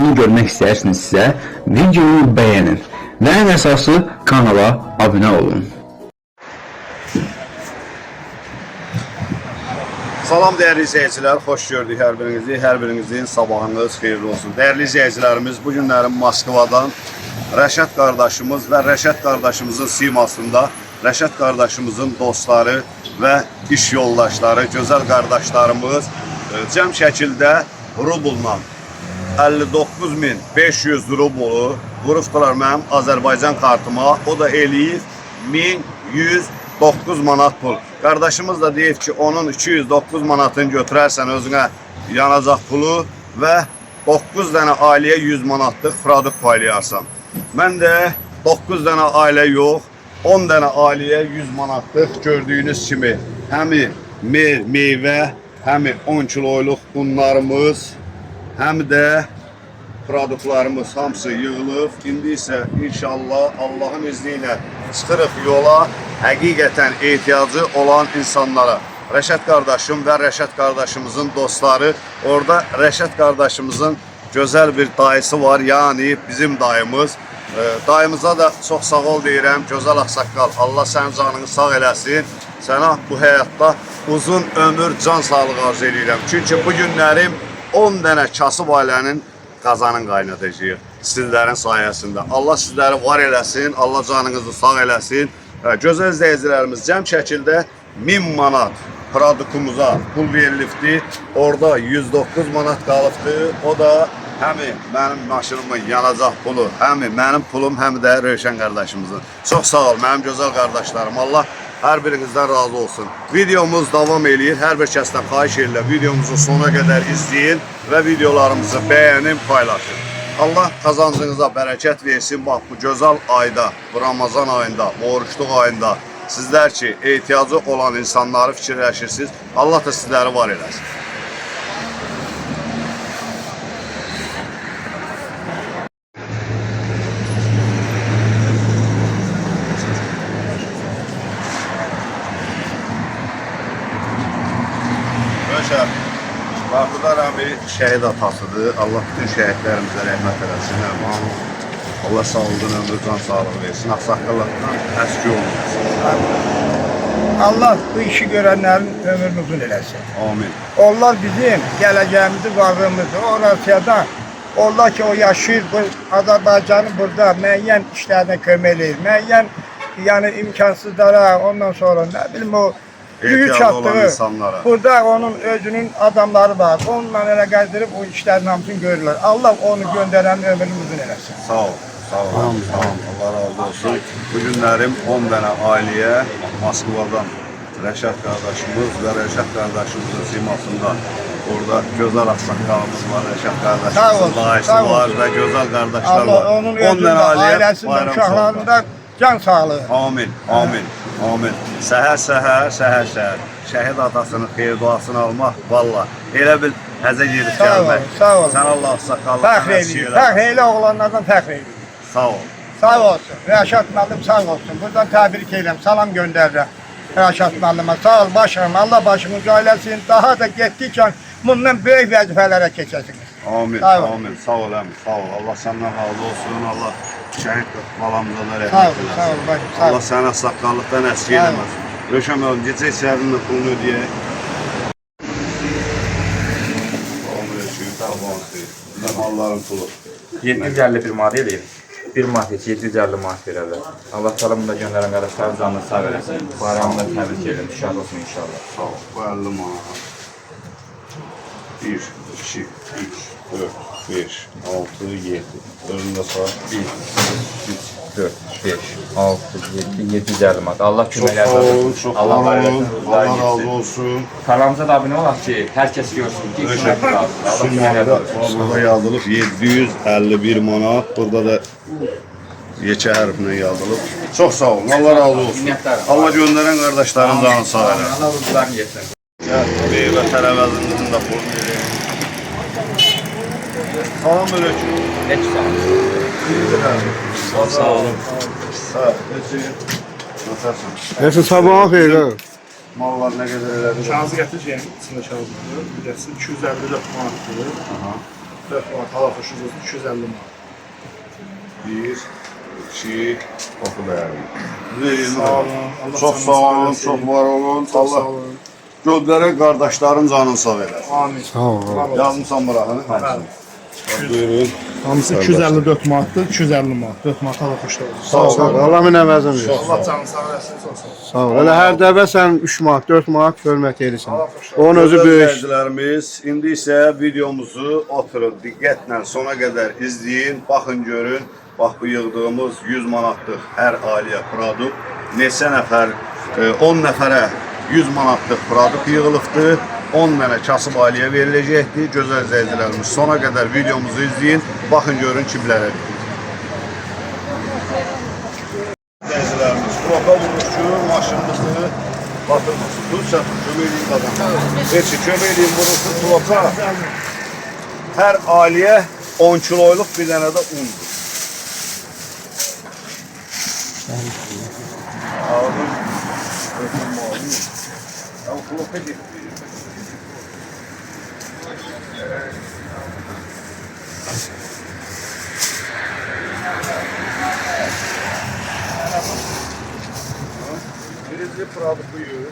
videonu görmək istəyirsinizsə, videonu bəyənin və ən əsası kanala abunə olun. Salam değerli izleyiciler, hoş gördük hər birinizin sabahınız xeyirli olsun. Değerli izleyicilerimiz, bu günlərin Moskvadan Rəşad qardaşımız və Rəşad qardaşımızın simasında Rəşad qardaşımızın dostları və iş yoldaşları, gözəl qardaşlarımız cəm şəkildə rublla 59.500 rublu vurubdular mənim Azərbaycan kartıma. O da eləyib 1109 manat pul. Qardaşımız da deyib ki, onun 209 manatını götürərsən özünə yanacaq pulu və 9 dənə ailəyə 100 manatlıq produkt paylayarsan. Mən də 9 dənə ailə yox, 10 dənə ailəyə 100 manatlıq gördüyünüz kimi həmi meyvə, həmi 10 kiloyluq unlarımız, həm də produktlarımız hamısı yığılıb. İndi isə inşallah Allahın izni ilə çıxırıq yola həqiqətən ehtiyacı olan insanlara. Rəşad qardaşım və Rəşad qardaşımızın dostları, orada Rəşad qardaşımızın gözəl bir dayısı var, yəni bizim dayımız. Dayımıza da çox sağ ol deyirəm, gözəl ağsaqqal. Allah sənin canını sağ eləsin. Sənə bu həyatda uzun ömür, can sağlığı arzu edirəm. Çünki bu günlərim 10 dənə kasıb ailənin qazanın qaynatacağıq sizlərin sayəsində. Allah sizləri var eləsin, Allah canınızı sağ eləsin. Gözəl izləyicilərimiz, cəm şəkildə 1000 manat produktumuza pul verilibdi. Orada 109 manat qalıbdı. O da həmi mənim maşınımın yanacaq pulu, həmi mənim pulum, həm də Rövşən qardaşımızın. Çox sağ ol mənim gözəl qardaşlarım. Allah hər birinizdən razı olsun. Videomuz davam eləyir. Hər bir kəsdən xahiş edirəm, videomuzu sona qədər izləyin və videolarımızı bəyənin, paylaşın. Allah qazancınıza bərəkət versin. Bax, bu gözəl ayda, bu Ramazan ayında, oruçluq ayında sizlər ki, ehtiyacı olan insanları fikirləşirsiniz. Allah da sizləri var eləsin. Bakıda Rami şəhid atasıdır. Allah bütün şəhidlərimizə rəhmət eləsin. Allah sağlığın ömrü, can sağlığı versin. Ağsaqqallıqdan əski olmasın. Allah bu işi görənlərin ömrünü uzun eləsin. Amin. Onlar bizim gələcəyimizi, varlığımızı, orasıda onlar ki, o yaşayır, bu Azərbaycanın burada müəyyən işlərdə kömək edir. Müəyyən, yəni imkansızlara, ondan sonra nə bilim o gücü çatdığı, burada onun özünün adamları var. Onunla elə qəzdirib o işlərin hamısını görürlər. Allah onu göndərən ömrünü uzun eləsin. Sağ ol, sağ ol. Sağ ol. Allah razı olsun. Bu günlərim 10 dənə ailəyə Moskvadan Rəşad qardaşımız və Rəşad qardaşımızın simasında orada gözəl ağsaqqalımız var, Rəşad qardaşımızın dayısı var və gözəl qardaşlar var. Allah onun özünün ailəsində, uşaqlarında can sağlığı. Amin, amin, amin. Səhər, şəhid atasının xeyir duasını almaq, valla elə bil həzə gedib gəlmək. Sağ ol. Sən Allah ağsaqqallığı fəxr edir. Fəxr elə oğlanlardan fəxr edir. Sağ ol. Sağ olsun. Rəşad müəllim sağ olsun. Buradan təbrik edirəm, salam göndərirəm Rəşad müəllimə. Sağ ol başım, Allah başımızı ailəsin. Daha da getdikcə bundan böyük vəzifələrə keçəsiniz. Amin, amin. Sağ ol əmi, sağ ol. Allah səndən razı olsun. Allah şəhid balamıza da rəhmət eləsin. Sağ ol, başım, sağ ol. Allah sənə saqqallıqdan əski eləməsin. Röşən müəllim, gecə içərinin pulunu ödəyək. Malların pulu. 751 manat eləyir. 1 manat heç 750 manat verərlər. Allah təala bunda göndərən qardaşlar canını sağ eləsin. Bayramında təbrik edirəm. Şad olsun inşallah. Sağ ol. Bu 50 manat. 1, 2, 3, 4, 5, 6, 7. Önündə sağ. 1, 2, 3, 4, 5, 6, 7, 750 manat. Allah köməklər olsun. Çox sağ olun. Allah razı olsun. Kanalımıza da abunə olaq ki, hər kəs görsün ki, köməklər lazım. Allah köməklər olsun. Burada yazılıb 751 manat. Burada da yekə hərflə yazılıb. Çox sağ olun. Allah razı olsun. Allah göndərən qardaşların canı sağ eləsin. Allah rızlarını yesin. Meyvə tərəvəzimizin də pul verir. Salam aleyküm. Heç sağ olun. Sağ olun. Sağ ol. Nasılsın? Neyse sabahın xeyirli. Mallar nə qədər elədi? Kağızı gətir, içində kağızı. Bilirsin, 254 manatdır. 4 manat hava xoşunuzdur, 250 manat. 1, 2, oxu dəyərli. Verin. Sağ olun. Allah Çox canınızı sağ olun, versin. çox var olun. Çox sağ Allah olun. gözlərə qardaşların canını sağ eləsin. Amin. Sağ olun. Yazmısan bura, hə? Buyurun. Hamısı 254 manatdır, 250 manat. 4 manat hava xoşunuzdur. Sağ olun. Allah min əvəzin versin. Allah canını sağ eləsin, çox sağ olun. Sağ ol. Elə hər dəfə sən 3 manat, 4 manat hörmət edirsən. Allah xoşunuzdur. Onun özü Gözəl böyük. izləyicilərimiz, indi isə videomuzu oturun, diqqətlə sona qədər izləyin, baxın görün. Bax bu yığdığımız 100 manatlıq hər ailəyə produkt, neçə nəfər, 10 nəfərə 100 manatlıq produkt yığılıbdır. 10 dənə kasıb ailəyə veriləcəkdir. Gözəl izləyicilərimiz, sona qədər videomuzu izləyin, baxın görün kimlərə. İzləyicilərimiz, troka vuruşu, maşınımızı batırmasın. Dur çatın, köməkliyin qazanır. Heç köməkliyin vuruşu, troka hər ailəyə 10 kiloyluq bir dənə də undur. Ağzım, öpüm ağzım. Ya o troka getdi. Birinci produktu yürü.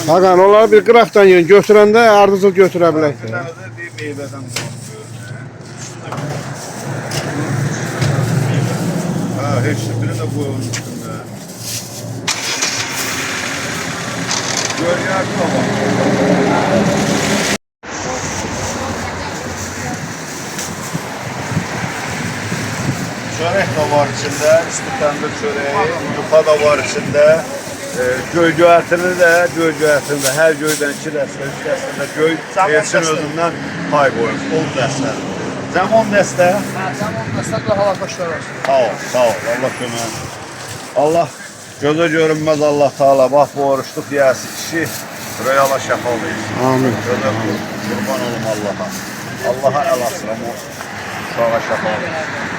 Hakan, onları bir qıraqdan yiyin. Götürəndə ardıcıl götürə bilək. Bir tane de bir meyveden kullanılıyor. Ha, hepsi biri de bu onun üstünde. Gölge baba. Çörek de var içinde, üstü tandır çöreği, yufa da var içinde. Göy ətini də, hər göydən 2 dəstə, 3 dəstə göy Elçin özündən pay qoyub, 10 dəstə. Cəm 10 dəstə. Cəm 10 dəstə hava xoşunuzdur. Sağ ol, Allah kömək. Allah gözə görünməz Allah Taala, bax bu oruçluq yiyəsi kişi rəyala şəfa versin. Amin. Gözə qurban olum Allaha. Allaha əl asıram o uşağa şəfa versin.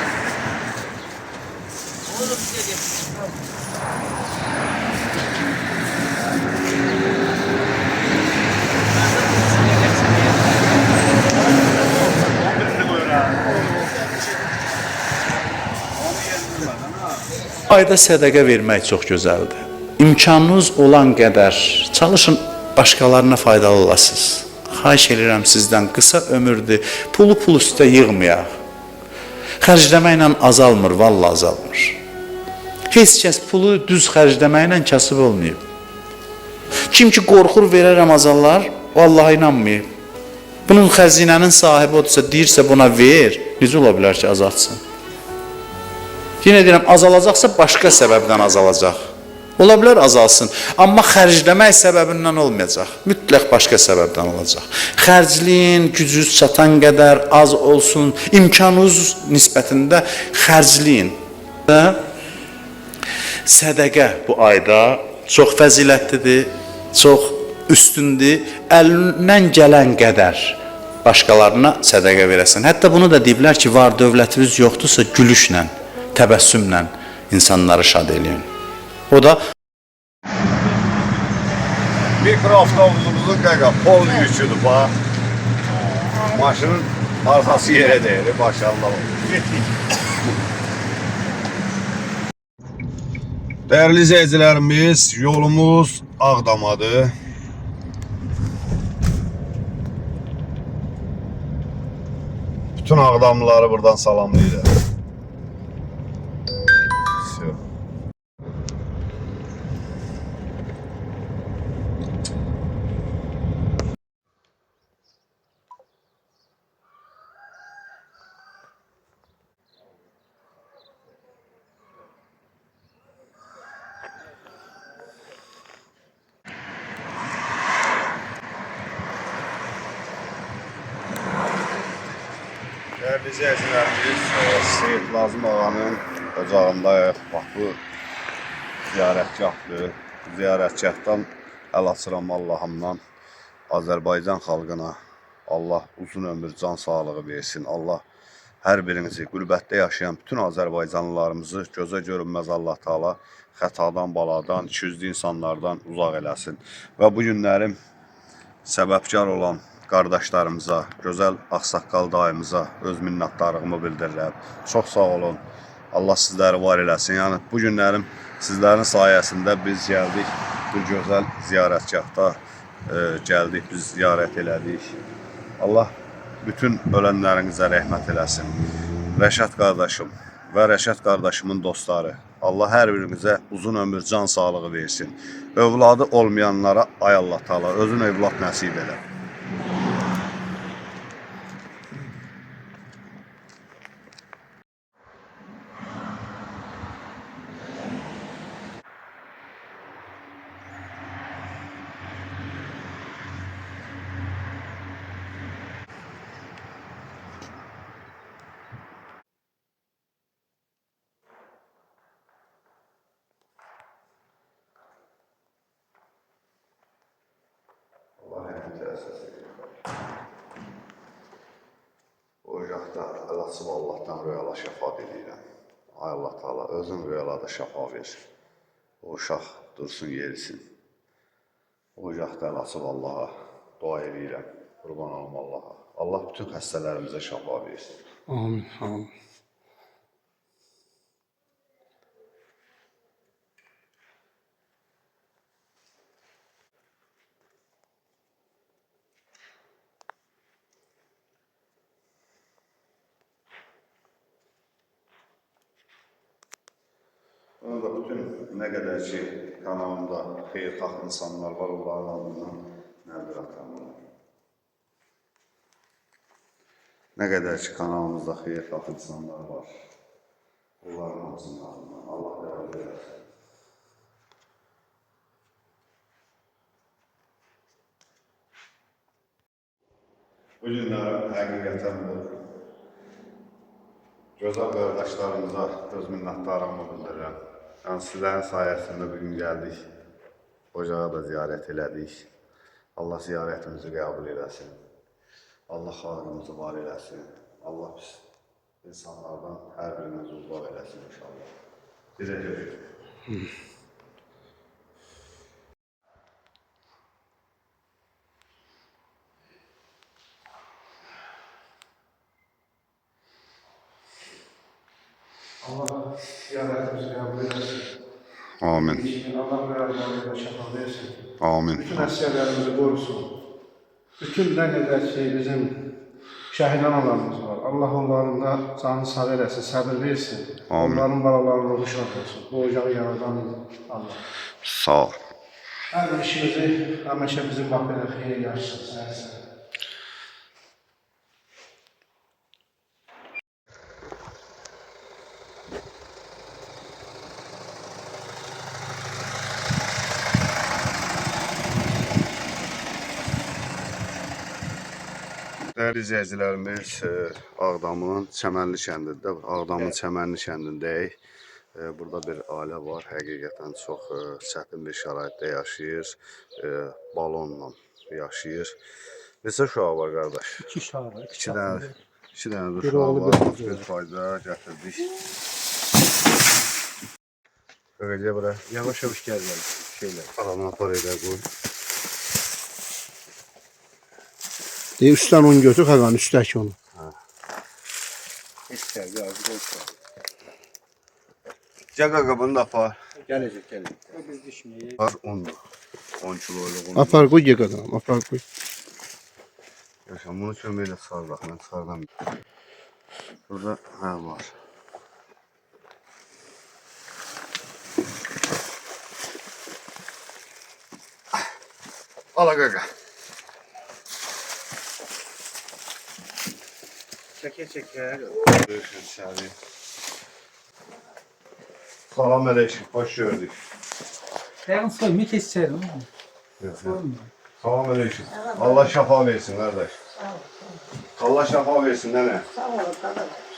Ayda sədəqə vermək çox gözəldir. İmkanınız olan qədər çalışın, başqalarına faydalı olasınız. Xahiş edirəm sizdən, qısa ömürdür, pulu pul üstə yığmayaq. Xərcləməklə azalmır, vallahi azalmır. Heç kəs pulu düz xərcləməklə kasıb olmayıb. Kim ki qorxur verərəm azallar, vallahi inanmayıb. Bunun xəzinənin sahibi odursa, deyirsə buna ver, necə ola bilər ki azaltsın? Yenə deyirəm, azalacaqsa başqa səbəbdən azalacaq. Ola bilər azalsın, amma xərcləmək səbəbindən olmayacaq. Mütləq başqa səbəbdən olacaq. Xərcləyin, gücünüz çatan qədər az olsun, imkanınız nisbətində xərcləyin. Sədəqə bu ayda çox fəzilətlidir, çox üstündür. Əlindən gələn qədər başqalarına sədəqə verəsən. Hətta bunu da deyiblər ki, var dövlətiniz yoxdursa gülüşlə, təbəssümlə insanları şad eləyin. O da Mikroavtobusumuzun qaqa pol yüküdür bax. Maşının arxası yerə deyir, maşallah olur. Getdik. Dəyərli izləyicilərimiz, yolumuz Ağdamadır. Bütün Ağdamlıları buradan salamlayırıq. Dəyərli izləyicilərimiz, Seyid Nazım ağanın ocağındayıq. Bax bu ziyarətgahdır. Ziyarətgahdan əl açıram Allahımdan. Azərbaycan xalqına Allah uzun ömür, can sağlığı versin. Allah hər birinizi, qürbətdə yaşayan bütün Azərbaycanlılarımızı gözə görünməz Allah Taala xətadan, baladan, ikiyüzlü insanlardan uzaq eləsin. Və bu günlərim səbəbkar olan qardaşlarımıza, gözəl ağsaqqal dayımıza öz minnətdarlığımı bildirirəm. Çox sağ olun. Allah sizləri var eləsin. Yəni bu günlərim sizlərin sayəsində biz gəldik bu gözəl ziyarətgahda gəldik, biz ziyarət elədik. Allah bütün ölənlərinizə rəhmət eləsin. Rəşad qardaşım və Rəşad qardaşımın dostları, Allah hər birinizə uzun ömür, can sağlığı versin. Övladı olmayanlara ay Allah Taala özün övlad nəsib elə. Allah rəhmət eləsin. O uşaqda Əlaqsıb Allahdan rüyala şəfa diləyirəm. Ay Allah Taala özün rüyalada şəfa ver. O uşaq dursun yerisin. O uşaqda Əlaqsıb Allaha dua edirəm. Qurban olum Allaha. Allah bütün xəstələrimizə şəfa versin. Amin, amin. Onu da bütün nə qədər ki kanalımda xeyirxah insanlar var, onların adından nədir atamlar. Nə qədər ki kanalımızda xeyirxah insanlar var, onların adından Allah rəhmət eləsin. Bu günlərim həqiqətən bu gözəl qardaşlarımıza öz minnətdarlığımı bildirirəm. Yəni sizlərin sayəsində bugün gəldik, ocağa da ziyarət elədik. Allah ziyarətimizi qəbul eləsin. Allah xalqımızı var eləsin. Allah biz insanlardan hər birimiz uzaq eləsin inşallah. Bizə görüşürük. Allah ziyaretimizi kabul edersin. Amin. Allah beraberinde şefa versin. Amin. Bütün əsgərlərimizi qorusun. Bütün nə qədər ki bizim şəhid analarımız var. Allah onların da canı sağ eləsin, səbir versin. Amin. Onların balalarının ruhu şad olsun. Bu ocağı yaradan Allah. Sağ ol. Hər bir işimizi həmişə bizim bax belə xeyir yaşasın. Səhər. Dəyərli izləyicilərimiz, Ağdamın Çəmənli kəndində, Ağdamın Çəmənli kəndindəyik. Burada bir ailə var, həqiqətən çox çətin bir şəraitdə yaşayır, balonla yaşayır. Neçə uşağı var qardaş? 2 uşağı var. 2 dənə uşağı var, bir fayda gətirdik. Qaqacıya bura. Yavaş-yavaş gəlirəm şeylər. Adamın apar edə qoy. Üstdən onu götür, Xaqan, üstdəki onu. Heç gəldi, azı Gəl qaqa bunu da apar. gələcək, gələcək. Biz düşməyik. Var 10 kiloyluq un. Apar qoy, ye qadınam, apar qoy. Yaşam bunu köməklə çıxar bax, mən çıxardan. Burada var. Ala qaqa. Çəkə-çəkə. Salam əleykum, hoş gördük. Ben soymayı keseceğim. Salam əleykum. Allah şəfa versin qardaş. Allah şəfa versin nənə.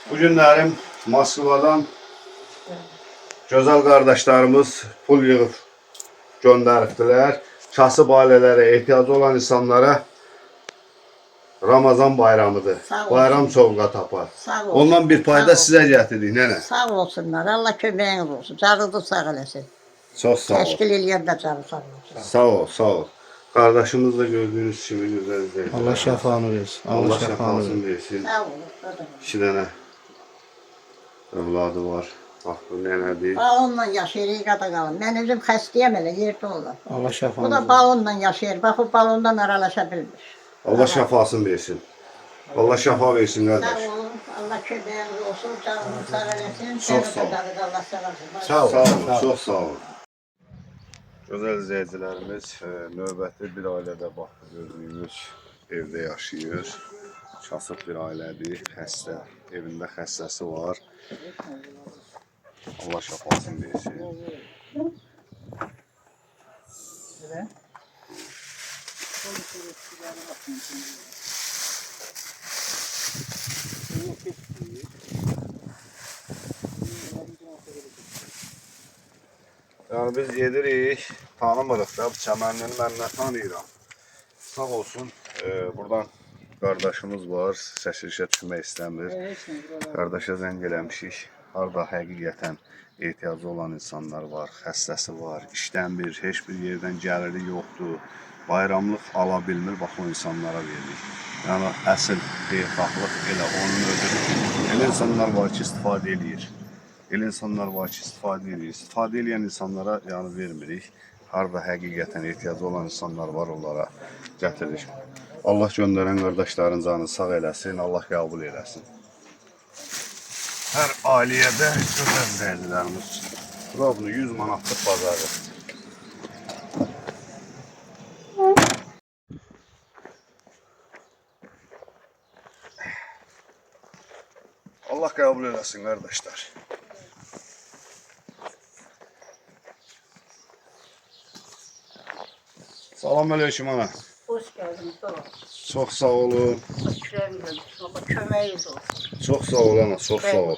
Bu günlərim Moskvadan gözəl qardaşlarımız pul yığıb göndəribdilər. Kasıb ailələrə, ehtiyacı olan insanlara Ramazan bayramıdır. Bayram sovqa tapar. Sağ ol. Ondan bir payda sizə gətirdik nənə. Sağ olsunlar. Allah köməyiniz olsun. Canınızı sağ eləsin. Çox sağ ol. Təşkil eləyən də canı sağ olsun. Sağ ol, sağ ol. Kardeşimiz de gördüğünüz gibi güzel zeytin. Allah şəfanı versin. Allah şəfasını versin. Sağ olun. 2 dənə övladı var. Bax bu nənədir. Balonla yaşayır, qada qalın. Mən özüm xəstəyəm elə, yerdə olur. Allah Bu şəfanı da versin. balonla yaşayır. Bax, o balondan aralaşa bilmir. Allah şəfasını versin. Allah şəfa versin Sağ qardaş. olun. Allah köməyiniz olsun. Canınız sağ eləsin. Çox sağ ol. Allah sağlasın. Sağ olun, çox sağ olun. Gözəl izləyicilərimiz, növbəti bir ailədə bax gördüyümüz evdə yaşayır. Kasıb bir ailədir, xəstə. Evində xəstəsi var. Allah şəfasını versin. Yani biz yedirik, tanımırıq da, bu çəmənlini mən nə tanıyıram. Sağ olsun, buradan qardaşımız var, çəkilişə düşmək istəmir. Qardaşa zəng eləmişik, harada həqiqətən ehtiyacı olan insanlar var, xəstəsi var, işləmir, heç bir yerdən gəliri yoxdur, bayramlıq ala bilmir, bax o insanlara veririk. Yəni əsl xeyirxahlıq elə onun ödür. Elə insanlar var ki, istifadə eləyir. Elə insanlar var ki, istifadə edir. İstifadə edən insanlara yəni vermirik. Harada həqiqətən ehtiyacı olan insanlar var, onlara gətiririk. Allah göndərən qardaşların canını sağ eləsin, Allah qəbul eləsin. Hər ailəyə də gözəl dəyərlilərimiz. Bura bunu 100 manatlıq bazarı. Allah qəbul eləsin qardaşlar. Salam aleyküm ana. Hoş geldiniz. Sağ olun. Çox sağ olun. Köməyiniz olsun. Çox sağ ol ana, çox sağ ol.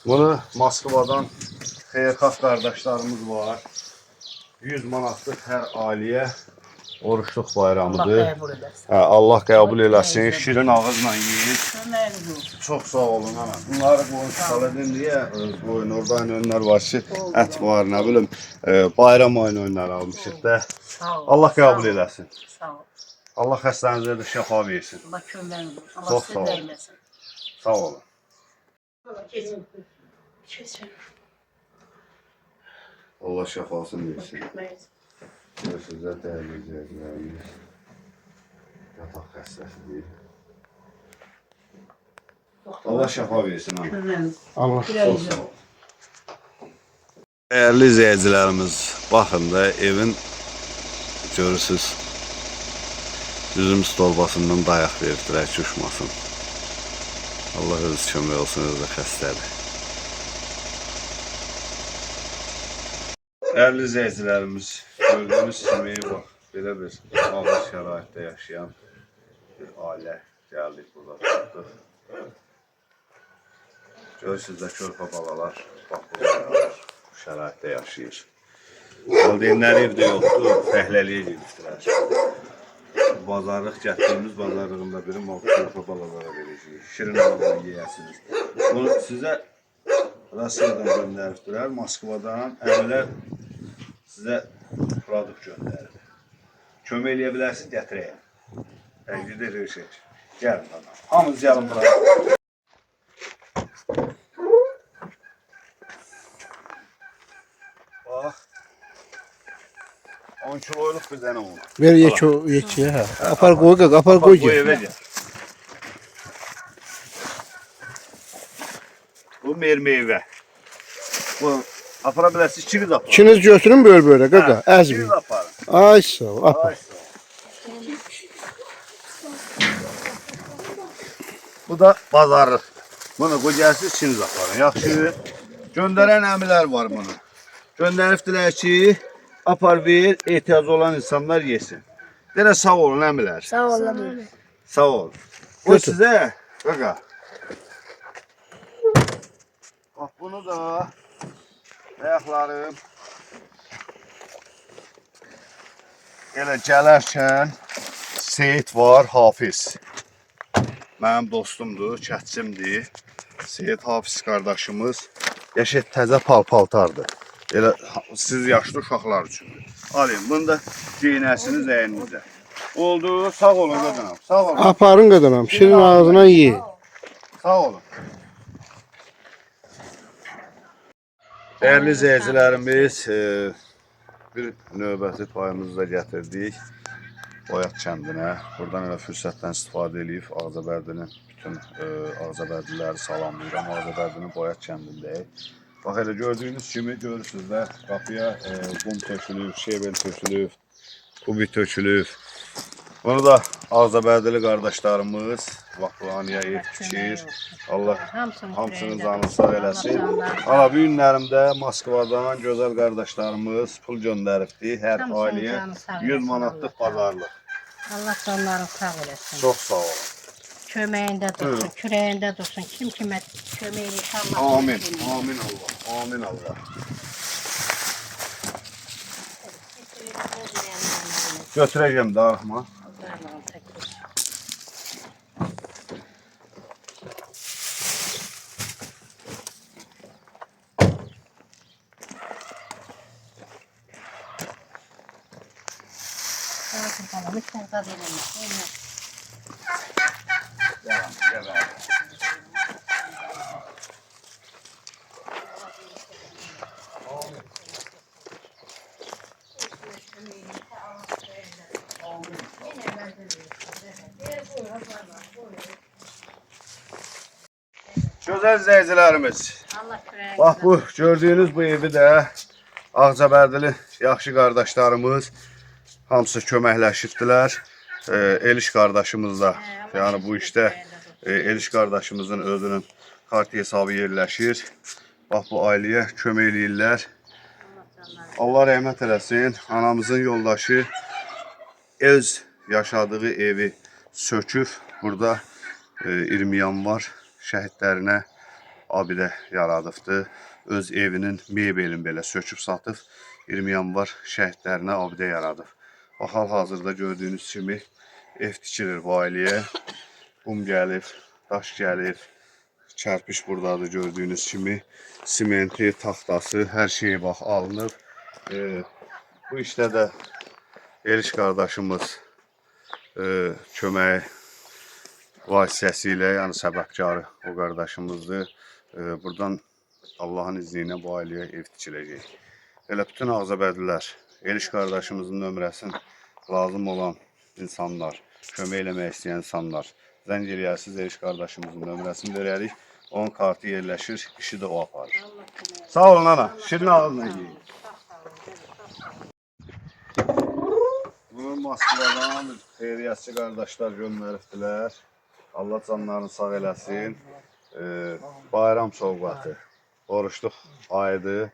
Bunu Moskvadan xeyirxah qardaşlarımız var. 100 manatlıq hər ailəyə oruçluq bayramıdır. Allah qəbul eləsin. Şirin ağızla yiyin. Köməyiniz olsun. Çox sağ olun ana. Bunları qoyun saladın deyə qoyun. Orada oyunlar var ki, ət var, nə bilim, bayram oyunları almışıq da. Sağ olun. Allah qəbul eləsin. Sağ olun. Allah xəstənizə də şəfa versin. Allah köməyiniz olsun. Allah Çox sizi sağ olun. dəyməsin. Sağ olun. Kesin. Allah şəfasını versin. Sizə dəyərli izləyicilərimiz. Yataq xəstəsi deyil. Allah şəfa versin ana. Köməyiniz. Allah Çox sağ ol. Dəyərli izləyicilərimiz, baxın da evin görürsünüz. Üzüm torbasından dayaq veribdirək ki, uçmasın. Allah özü kömək olsun, özü də xəstədir. Dəyərli izləyicilərimiz, gördüyünüz kimi bax, belə bir ağır şəraitdə yaşayan bir ailə gəldik, burada tutduq. Görürsünüz də körpə balalar, bax burada bu şəraitdə yaşayır. Valideynləri evdə yoxdur, fəhləliyə gedibdirlər. Bazarlıq gətirdiyimiz bazarlığında biri körpə balalara verəcəyik. Şirin ağızla yeyəsiniz. Bunu sizə Rusiyadan göndəribdirlər, Moskvadan əmilər sizə produkt göndərir. Kömək eləyə bilərsiniz, gətirəyəm. Əgridə rəşək. Gəlin adam. Hamınız gəlin buraya. Bax. 10 kiloluq bir dənə olur. Ver yekiyə, hə. Apar qoy, apar qoy Bu get. evə gəl. Bu meyvə. Bu apara bilərsiniz, ikiniz aparın. İkiniz götürün böyle qaqa, əzmin. İkiniz aparın. Ay sağ ol, apar. Ay, sağ ol. Bu da bazarlıq. Bunu qoyacaqsınız, ikiniz aparın. Yaxşı. Göndərən əmilər var bunu. Göndəribdilər ki, apar ver, ehtiyacı olan insanlar yesin. Deyirə sağ olun əmilər. Sağ olun. Sağ ol. O sizə, qaqa. Bax bunu da ayaqlarım elə gələrkən Seyid var, Hafiz. Mənim dostumdur, kətçimdir. Seyid Hafiz qardaşımız. Yaşət təzə paltardır. Elə siz yaşlı uşaqlar üçündür. Alayım. Bunu da giyinərsiniz əyninizə. Oldu. Sağ olun qadınım. Sağ olun. Aparın qadanam. Şirin ağzına ye. Sağ olun. Değerli izləyicilərimiz, bir növbəti payımızı da gətirdik. Boyat kəndinə. Buradan elə fürsətdən istifadə edib Ağcabərdinin bütün Ağcabərdliləri salamlayıram. Ağcabərdinin Boyat kəndindəyik. Bax elə gördüyünüz kimi görürsünüz də qapıya qum tökülüb, şebel tökülüb, kubik tökülüb. Bunu da Ağcabərdili qardaşlarımız Vaxtlanıya yetişir. Allah hamısının canını sağ eləsin. Ana bu günlərimdə Moskvadan gözəl qardaşlarımız pul göndəribdi. Hər ailəyə 100 manatlıq bazarlıq. Allah canlarını sağ eləsin. Çox sağ olun. Köməyində dursun, kürəyində dursun. Kim kimə kömək edir Allah. Amin. Amin Allah. Amin Allah. Götürəcəm darıxma. Gözəl izləyicilərimiz. Bax bu gördüyünüz bu evi də Ağcabərdili yaxşı qardaşlarımız hamısı köməkləşibdilər. Eliş qardaşımız da yəni bu işdə Eliş qardaşımızın özünün kart hesabı yerləşir. Bax bu ailəyə kömək eləyirlər. Allah rəhmət eləsin. Anamızın yoldaşı öz yaşadığı evi söküb. Burada 20 yanvar şəhidlərinə abidə yaradıbdır. Öz evinin mebelini belə söküb satıb 20 yanvar şəhidlərinə abidə yaradıb. Bax hal-hazırda gördüyünüz kimi ev tikilir bu ailəyə. Qum gəlir, daş gəlir, kərpiç buradadır gördüyünüz kimi. Simenti, taxtası, hər şey bax alınıb. Bu işdə də Eliş qardaşımız köməyi vasitəsilə, yəni səbəbkarı o qardaşımızdır. Buradan Allahın izni ilə bu ailəyə ev tikiləcək. Elə bütün Ağcabərdlilər, Eliş qardaşımızın nömrəsini lazım olan insanlar, kömək eləmək istəyən insanlar zəng eləyərsiniz, Eliş qardaşımızın nömrəsini verərik. Onun kartı yerləşir, işi də o aparır. Sağ olun ana, şirin ağzına yiyin. Bunu Moskvadan xeyriyyətçi qardaşlar göndəribdilər. Allah canlarını sağ eləsin. Bayram sovqatı, oruçluq ayıdır.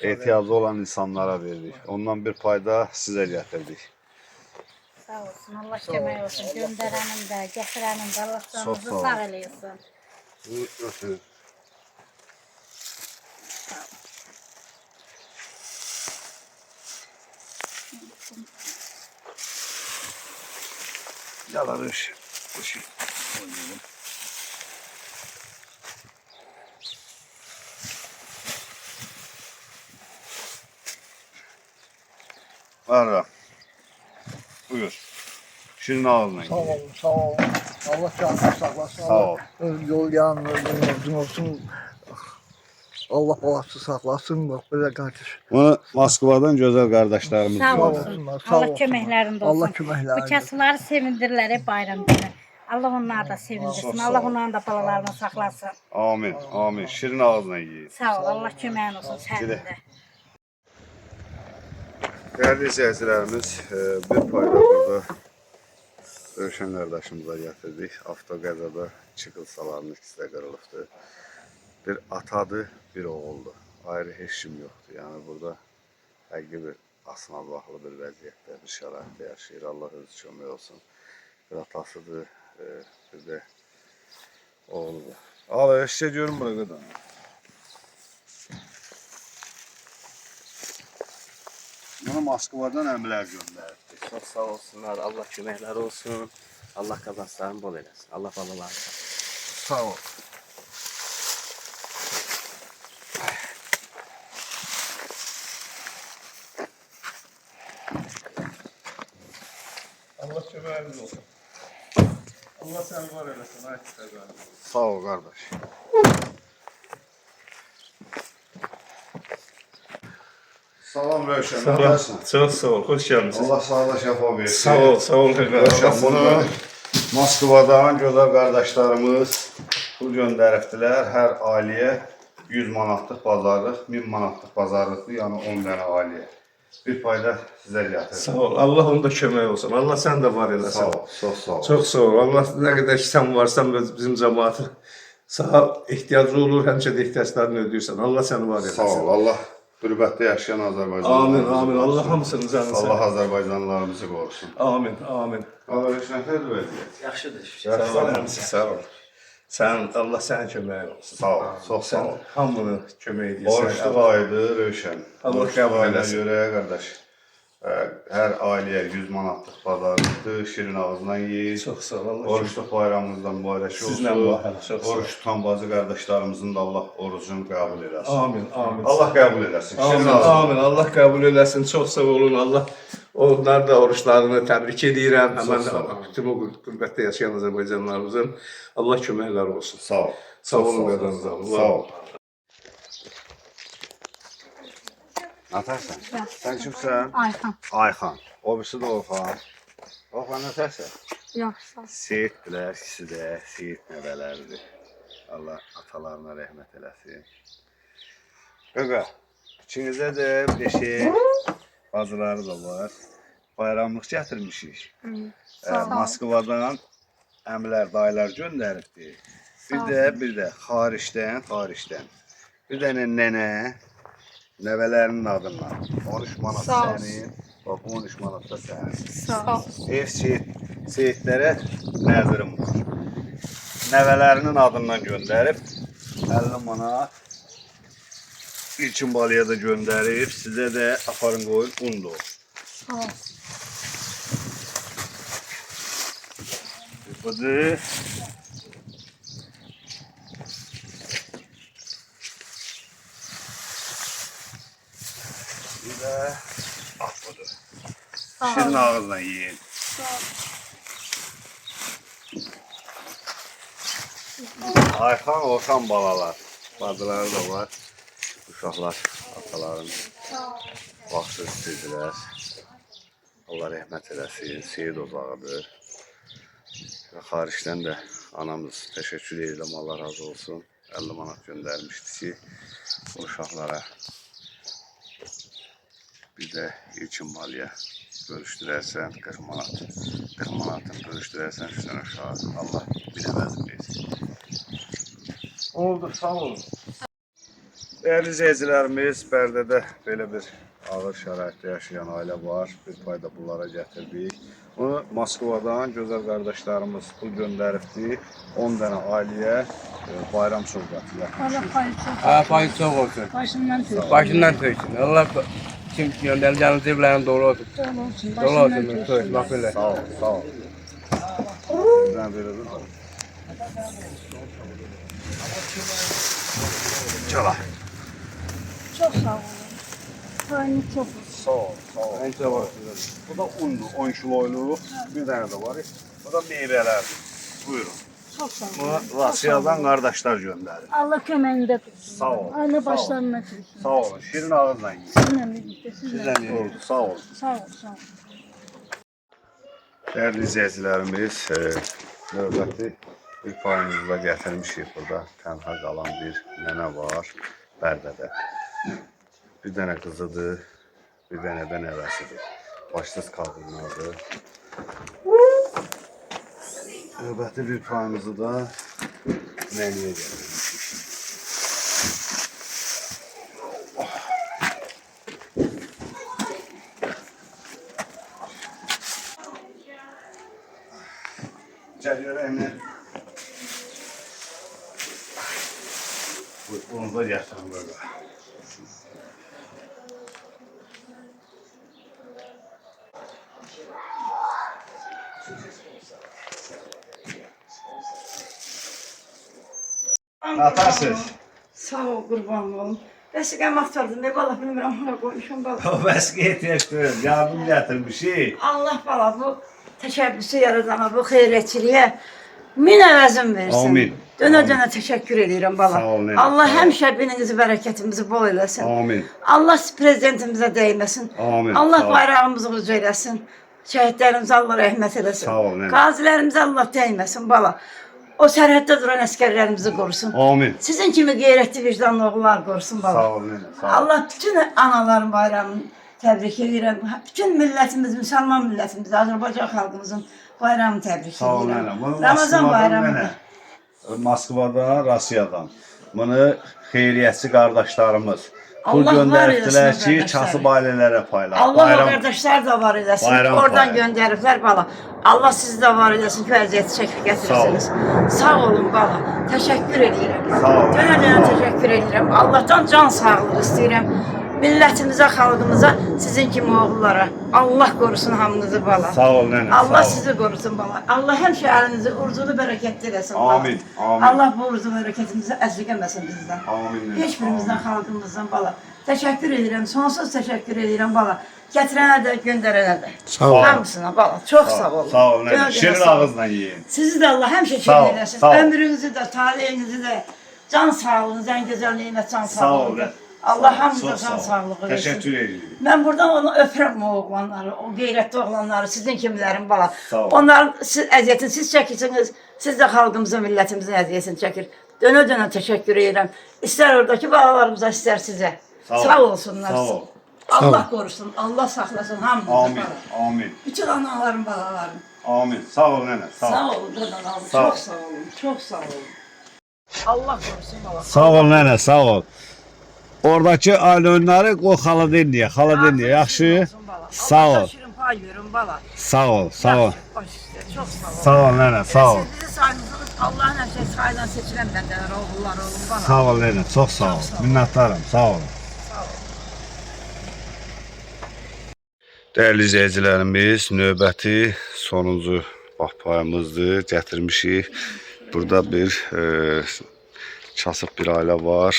Ehtiyacı olan insanlara verdik. Ondan bir payda sizə gətirdik. Sağ olsun, Allah kömək olsun. Göndərənin də, gətirənin də Allah canınızı sağ eləyəsin. Ötür. Yalanış. Ara. Buyur. Şirin ağzına. Sağ olun, sağ olun. Allah canını saklasın. Sağ ol. Yol yanın olsun. Allah balası saklasın. Bak böyle kardeş. Bunu Moskvadan gözəl qardaşlarımız Sağ göndərdi. olsun. Sağ Allah olsun. köməklərində olsun. Allah köməklərində. Bu kasıları sevindirlər hep bayram günü. Allah onları da sevindirsin. Sağ ol. Allah onların da balalarını saklasın. Amin, amin. Şirin ağzına yiyin. Sağ ol. Allah köməyin olsun sənin də. Değerli izleyicilerimiz, bir payda burada Rövşən qardaşımıza gətirdik. Avtoqəzada çıxılsalarının ikisi də qırılıbdır. Bir atadır, bir oğuldur. Ayrı heç kim yoxdur. Yəni burada həqiqi bir asmabaqlı bir vəziyyətdə, bir şəraitdə yaşayır. Allah özü kömək olsun. Bir atasıdır, bir də oğludur. Al, eşçə görün bura qədər. Bunu Moskvadan əmlər göndərdi. Çok sağ olsunlar. Allah köməkləri olsun. Allah qazanclarını bol eləsin. Allah babalarını Sağ ol. köməyiniz olsun. Allah səni var eləsin, ay Fəzan. Sağ ol qardaş. Salam Rövşən. Nasılsın? Çox sağ ol, xoş gəlmisiniz. Allah sağlığa şəfa versin. Sağ ol. Rövşən, bunu Moskvadan gözəl qardaşlarımız pul göndəribdilər. Hər ailəyə 100 manatlıq bazarlıq, 1000 manatlıq bazarlıqdır, yəni 10 dənə ailəyə. Bir payda sizə gətirir. Sağ ol, Allah onda kömək olsun. Allah sən də var eləsin. Sağ ol, çox sağ ol. Çox sağ ol. Allah nə qədər ki sən varsan bizim cəmaatın sağ ehtiyacı olur, həmişə də ehtiyaclarını ödəyirsən. Allah səni var eləsin. Sağ ol, Allah qürbətdə yaşayan Amin, amin. Allah hamısını canı sağ Allah Azərbaycanlılarımızı qorusun. Amin, amin. Allah rəhmətlər versin. Yaxşıdır. Sağ ol, sağ ol. Allah sənin köməyin olsun. Sağ ol, çox sağ ol. Hamını kömək edirsən. Oruçluq ayıdır, Rövşən. Allah Oruçluq qəbul ayına eləsin. görə qardaş, hər ailəyə 100 manatlıq bazarlıqdır, şirin ağzından yiyin. Çox sağ ol. Allah Oruçluq bayramımızdan mübarək Sizlə olsun. mübarək, çox sağ ol. Oruç tutan bazı qardaşlarımızın da Allah orucunu qəbul eləsin. Amin, amin. Allah qəbul eləsin. Amin, Şirin ağzından. amin. Allah qəbul eləsin. Çox sağ olun. Allah onlar da oruçlarını təbrik edirəm. Həmən sağ ol. bütün o qürbətdə yaşayan Azərbaycanlılarımızın Allah köməkləri olsun. Sağ ol. Sağ olun qadanızı. Sağ ol. Atarsan. Sen kimsən? Ayhan. Ayxan. O birisi de Orxan. Orxan atarsan. Yox, sağ ol. Seyitdilər, ikisi də Seyit nəvələridir. Allah atalarına rəhmət eləsin. Qaqa, ikinizdə də beşik bazıları da var. Bayramlıq gətirmişik. Moskvadan əmlər, dayılar göndəribdi. Bir də xaricdən. Bir dənə nənə, nəvələrinin adından. 13 manat sənin, bax 13 manat da sənin. Sağ ol. Ev seyitlərə nəzirim var. Nəvələrinin adından göndərib 50 manat İlkin balaya da göndərib, sizə də aparın qoyun un da olur. Sağ ol. Budur. Bir də budur. Şirin ağızla yiyin. Ayxan, Orxan balalar. Bacıları da var. Uşaqlar, ataların vaxtı istədilər. Allah rəhmət eləsin, seyid ocağıdır. Və xaricdən də anamız təşəkkür edirəm, Allah razı olsun. 50 manat göndərmişdi ki, o uşaqlara bir də ilkin maliyə bölüşdürərsən, 40 manat. 40 manatını bölüşdürərsən, 3 dənə uşağı. Allah biləməzim versin. Oldu, sağ olun. Değerli izleyicilerimiz, Bərdədə belə bir ağır şəraitdə yaşayan ailə var. Bir payda bunlara gətirdik. Bunu Moskvadan gözəl qardaşlarımız pul göndəribdi. 10 dənə ailəyə bayram sovqatı Allah gətirmişik. payı çok. Payı çok olsun. Başından tut. Başından töksün. Allah kim göndereceğiniz evlerin dolu olsun. Dolu olsun. Dolu Başından olsun. tut. Töks. Bak böyle. Sağ ol, sağ ol. Bizden verelim. Çala. Çok sağ olun. Payını çok. Sağ ol, sağ ol. En çok olsun. Bu da unlu, 10 kiloyluq. Bir dənə də var. Bu da meyvələr. Buyurun. Çok sağ olun. Bunu Rusiyadan qardaşlar göndərir. Allah köməyində tutsun. Sağ ol. Aile başlarına tutsun. Sağ olun. Şirin ağızla yiyin. Sizinle birlikte. Sizinle. Oldu. Sağ olun. Sağ ol. Sağ ol. Dəyərli izləyicilərimiz, növbəti bir payımızda gətirmişik burada. Tənha qalan bir nənə var Bərdədə. Bir dənə qızıdır, bir dənə də nəvəsidir. Başsız qadınlardır. Növbəti bir payımızı da nənəyə gətirmişik. Gəl görək nə? Bunu da gətirin böyle. Atarsınız. Sağ ol, qurban olum. Vəsiqəm axtardım, bala bilmirəm, hara qoymuşam bala. O vəsiqə ehtiyac deyil, yardım gətirmişik. Allah bala, bu təşəbbüsü yaradana bu xeyriyyətçiliyə min əvəzin versin. Amin. Dönə-dönə təşəkkür edirəm bala. Sağ ol, nənə, Allah sağ ol. həmişə birinizi, bərəkətimizi bol eləsin. Amin. Allah prezidentimizə dəyməsin. Amin. Allah Sağ ol. bayrağımızı uca eləsin. Şəhidlərimizə Allah rəhmət eləsin. Sağ ol, nənə. Qazilərimizə Allah dəyməsin bala. O sərhəddə duran əskərlərimizi qorusun. Amin. Sizin kimi qeyrətli vicdanlı oğullar qorusun bala. Sağ ol, nənə. Sağ ol. Allah bütün anaların bayramını təbrik edirəm. Bütün millətimiz, müsəlman millətimiz, Azərbaycan xalqımızın bayramını təbrik Sağ ol, edirəm. nənə. Bunu Ramazan Moskvadan bayramıdır. nənə. Moskvadan, Rusiyadan. Bunu xeyriyyətçi qardaşlarımız pul Allah var göndəribdilər eləsin ki, qardaşlar. kasıb ailələrə paylar. Allah o qardaşlar da var eləsin. Bayram Oradan bayram. göndəriblər bala. Allah sizi də var eləsin ki, vəziyyəti çəkib gətirirsiniz. Sağ olun bala. Təşəkkür edirəm. Sağ ol. Dönə-dönə təşəkkür edirəm. Allahdan can sağlığı istəyirəm. Millətimizə, xalqımıza, sizin kimi oğullara. Allah qorusun hamınızı bala. Sağ ol nənə. Allah sağ ol. sizi qorusun bala. Allah həmişə əlinizi urzulu bərəkətli eləsin bala. Amin, amin. Allah bu urzulu bərəkətimizi əsirgəməsin bizdən. Amin, nənə, Heç birimizdən, xalqımızdan bala. Təşəkkür edirəm, sonsuz təşəkkür edirəm bala. Gətirənə də, göndərənə də. Sağ ol. Hamısına bala. Çox sağ olun. Sağ ol nənə. Dönə-dönə Şirin sağ olun. ağızla yiyin. Sizi də Allah həmişə Sağ ol, kömək eləsin. sağ ol. Ömrünüzü də, taleyinizi də, can sağlığınız, ən gözəl nemət can Sağ ol, sağlığınız. nənə. Allah hamınıza Çox can sağ ol. sağlığı versin. Təşəkkür edirəm. Ben buradan onu öpürəm o oğlanları, o qeyrətli oğlanları, sizin kimilərin bala. Sağ ol. Onların əziyyətini siz çəkirsiniz, siz də xalqımızın, millətimizin əziyyətini çəkir. Dönə-dönə təşəkkür edirəm. İstər oradakı balalarımıza, istər sizə. Sağ ol. Sağ olsunlar. Sağ ol. Allah qorusun, Allah saxlasın hamınızı Amin. bala. Amin. Bütün anaların, balaların. Amin. Sağ ol nənə. Sağ ol. Sağ olun, Dönan abi. Sağ ol. Çox sağ olun, çox sağ olun. Allah qorusun bala. Sağ ol nənə, sağ ol. Oradakı aylönləri qoy xala dinləyə, xala dinləyə. Yaxşı? Sağ ol. Allah şirin pay verin bala. Sağ ol, sağ ol. Baş üstə, çox sağ olun. Sağ ol nənə, sağ ol. Siz bizi saymışsınız, Allah'ın həmişə sayılan seçilən bəndələr, oğullar olun bana. Sağ ol nənə, çox sağ ol. Minnətdarım, sağ olun. Dəyərli izləyicilərimiz, növbəti sonuncu payımızdır, gətirmişik. Burada bir kasıb bir ailə var.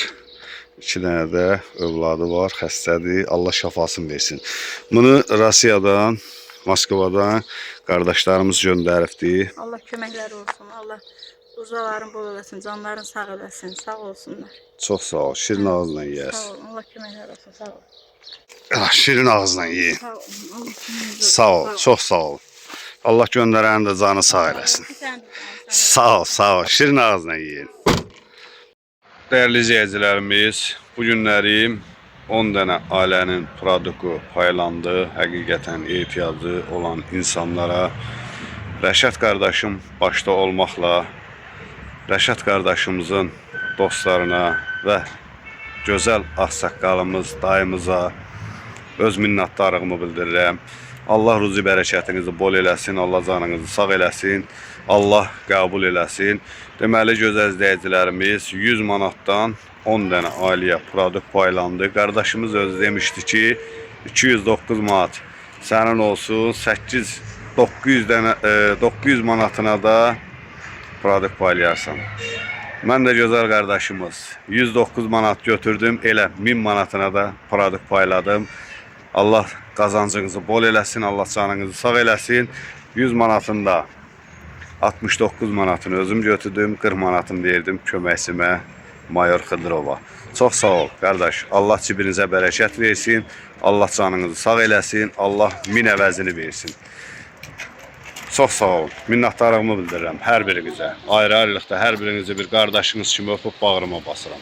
2 dənə də övladı var, xəstədir. Allah şəfasını versin. Bunu Rusiyadan, Moskvadan qardaşlarımız göndəribdir. Allah köməkləri olsun. Allah uzaların bol eləsin, canların sağ eləsin. Sağ olsunlar. Çox sağ ol, şirin ağızla Sağ yeyərsin. olun. Allah köməkləri olsun. Sağ olun. Şirin ağızla yeyin. Sağ olun. Allah köməyinizi Sağ ol, çox sağ ol. Allah göndərənin də canı sağ eləsin. Sağ ol, sağ ol. Şirin ağızla yiyin. Dəyərli izləyicilərimiz, bu günləri 10 dənə ailənin produktu paylandı. Həqiqətən ehtiyacı olan insanlara Rəşad qardaşım başda olmaqla Rəşad qardaşımızın dostlarına və gözəl ağsaqqalımız, dayımıza öz minnətdarlığımı bildirirəm. Allah ruzi bərəkətinizi bol eləsin, Allah canınızı sağ eləsin, Allah qəbul eləsin. Deməli, gözəl izləyicilərimiz 100 manatdan 10 dənə ailəyə produkt paylandı. Qardaşımız özü demişdi ki, 209 manat sənin olsun, 900 manatına da produkt paylayarsan. Mən də gözəl qardaşımız 109 manat götürdüm, elə 1000 manatına da produkt payladım. Allah qazancınızı bol eləsin, Allah canınızı sağ eləsin. 100 manatında 69 manatını özüm götürdüm, 40 manatını verdim köməkçimə Mayor Xıdırova. Çox sağ ol qardaş, Allah cibinizə bərəkət versin, Allah canınızı sağ eləsin, Allah min əvəzini versin. Çox sağ ol, minnətdarlığımı bildirirəm hər birinizə. Ayrı-ayrılıqda hər birinizi bir qardaşınız kimi öpüb bağrıma basıram.